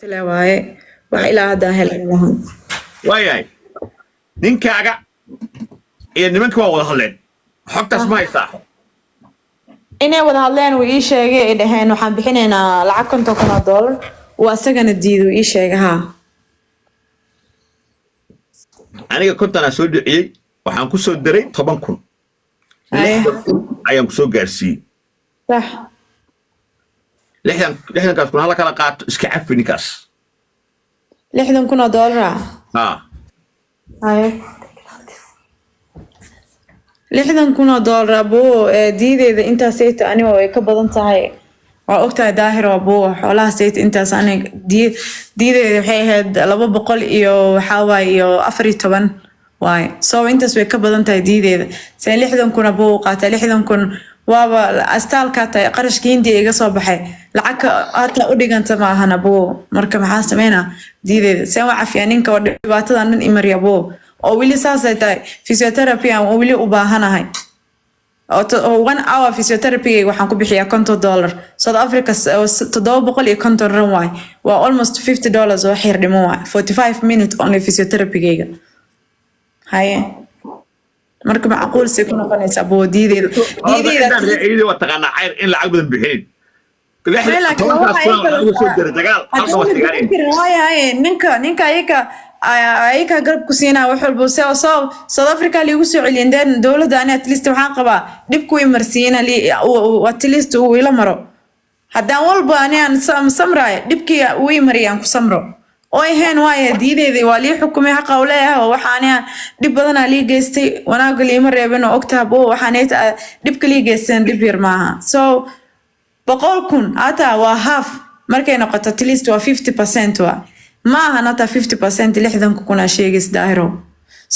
tale waaye wax ilaa hadda helan lahan waayahay ninkaaga iyo nimanka waa wada hadleen xogtaas ma haysaa inay wada hadleen uu ii sheegay ay dhaheen waxaan bixinaynaa lacag $50,000 waa isagana diido ii sheegay haa aniga kontanaa soo dhiciyey waxaan ku soo diray 10,000 ayaan ku soo gaarsiiyey sax lixdankaas kun hala kala qaato iska cafi ninkaas $60,000 haa $60,000 abuu diideeda intaas sayta aniga way ka badan tahay waa ogtahay daahir abuu xoolaha sayta intaas aniga diideeda waxay ahayd 200 iyo waxaa waaye iyo 14 waaye soo intaas way ka badan tahay diideeda say 60,000 abuu qaatay 60,000 waaba astaalka tahay qarashkii Hindiya iga soo baxay lacag hata u dhiganta ma ahan abuu marka maxaa sameynaa diideeda say waa cafiya ninka dhibaatada dhan imari abuu oo wili saas ay tahay physiotherapy aan wili u baahanahay oo 1 hour physiotherapy waxaan ku bixiyaa $50 South Africa 750 rand waay waa almost $50 oo xir dhimo waay 45 minutes only physiotherapy geyga haye marka macquul si ku noqonaysa boo diideeda waa taqaanaa cayr in lacag badan bixin ninka ayaga garab ku siinaa wax walba South Africa liigu soo celiyeen dawladda ani at least waxaan qabaa dib ku imarsiina at least uu ila maro haddaan walba ani aan samraay dibkii uu imariyaan ku samro oo ahayn waaye diideedii waa lii xukumay xaqa u leeyahay waxaan dib badan lii geystay wanaaga liima reebin oo ogtahay boo waxaan dibka lii geysteen dib yar maaha so 100,000 hata waa half markay noqoto at least waa 50% waa maaha nata 50% 60,000 sheegis daahiro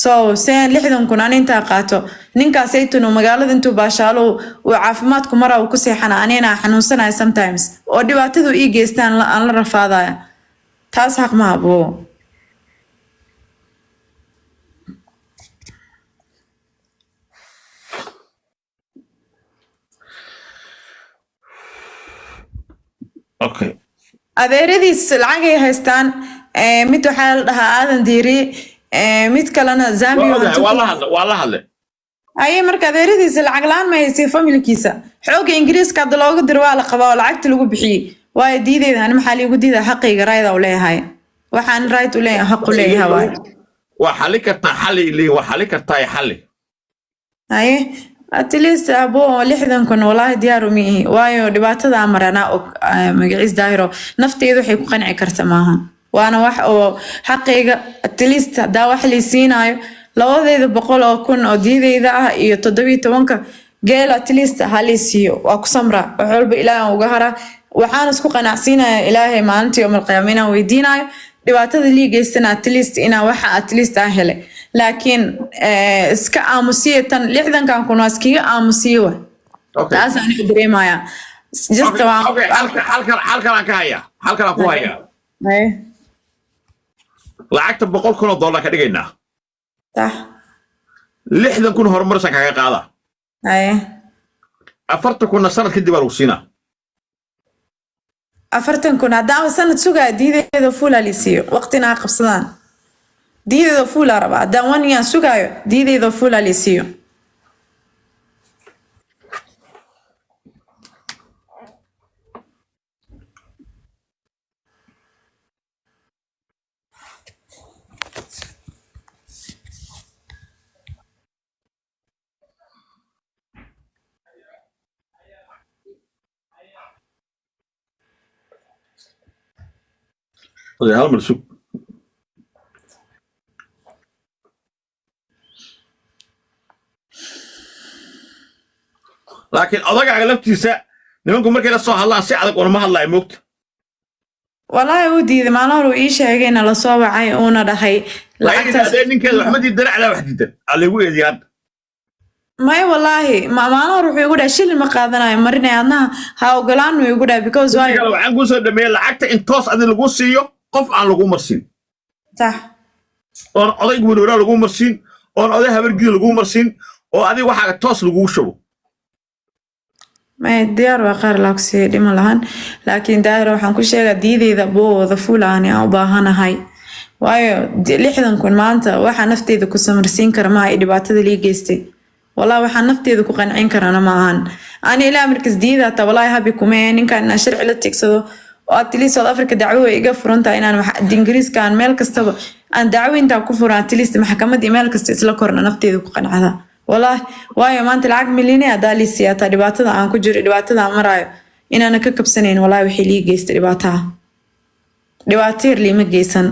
so seen 60,000 aan inta qaato ninkaas aytunu magaalada intuu baashaalo uu caafimaadku mara uu ku seexana anina xanuunsanahay sometimes oo dhibaatadu ii geystaan aan la rafaadaya taas xaq ma abo okay adeeradiis lacag ay haystaan mid waxa la dhahaa aadan diiri mid kalena Zambia waa la hadle ay marka adeeradiis lacag laan ma haysi familkiisa xooga Ingiriiska hadda loogu dir waa la qabaa oo lacagta lagu bixiyay waa diideed aan maxaa liigu diidaa xaqiiga raayda u leeyahay waxaan raayt u leeyahay xaq u leeyahay waa xali kartaa xali waa xali kartaa xali ay at least abo 60,000 wallahi diyaar u mihi waayo dhibaatada amarana og magaciis daahiro nafteedu waxay ku qanci kartaa maaha waana wax oo xaqiiga at least daa wax li siinaayo 200,000 oo diideeda ah iyo 17 geel at least halisiyo waa ku samra wax walba ilaahay uga hara waxaan isku qanacsiinaya ilaahay maalintii yawmal qiyaamina weydiinayo dhibaatada lii geystana at least ina waxa at least aan hele laakiin iska aamusiye tan 60,000 kuna iskiga aamusiye wa taas aan dareemaya just halkan ka haya halkan ku haya lacagta $100,000 ka dhigaynaa صح 60,000 horumarsan kaga qaada 40,000 sanad kadib lagu siinaa 40,000 haddaan sanad sugaa diideeda fuula lisiyo waqtina qabsadaan diideeda fuula raba haddaan 1 year sugaayo diideeda fuula lisiyo هل مرسوك لكن أضاق على لفتيسة نمكن مركي لسه هلا ساعدك وأنا ما هلا يموت والله ودي ما نورو إيش هيجينا لصوب عي أنا رهي لعكت هذين كذا أحمد يدرع على واحد على يقول يا ما والله ما نروح يقول أشيل المقادنا مرنا أنا هاوغلان ويقول because why لو عن قصة دمية لعكت انتص أنا القصية قف عن لقوم مرسين صح أنا أضيق من وراء لقوم مرسين أنا أضيق هبرجي لقوم مرسين وأضيق واحد توص لقوم شو ما ديار وقار لاكسي دي ملهان لكن داير waxaan ku sheegaa diideyda booda fulaan aan u baahanahay waayo lixdan kun maanta waxa nafteeda ku samarsiin kara ma ay dhibaatada lii geystay والله waxaan nafteeda ku qancin karana ma ahan aan ilaa markas diida ta wallahi habi kuma ninkan sharci la tigsado oo atili South Africa dacwo iga furanta inaan wax Ingiriiskaan meel kastaba aan dacwo inta ku furan atili maxkamadda meel kasta isla korna nafteeda ku qancada والله waayo maanta lacag milyan ayaa daali siyaata dhibaatada aan ku jiro dhibaatada aan marayo inaan ka kabsanayn wallahi wixii lii geystay dhibaato yar lii ma geysan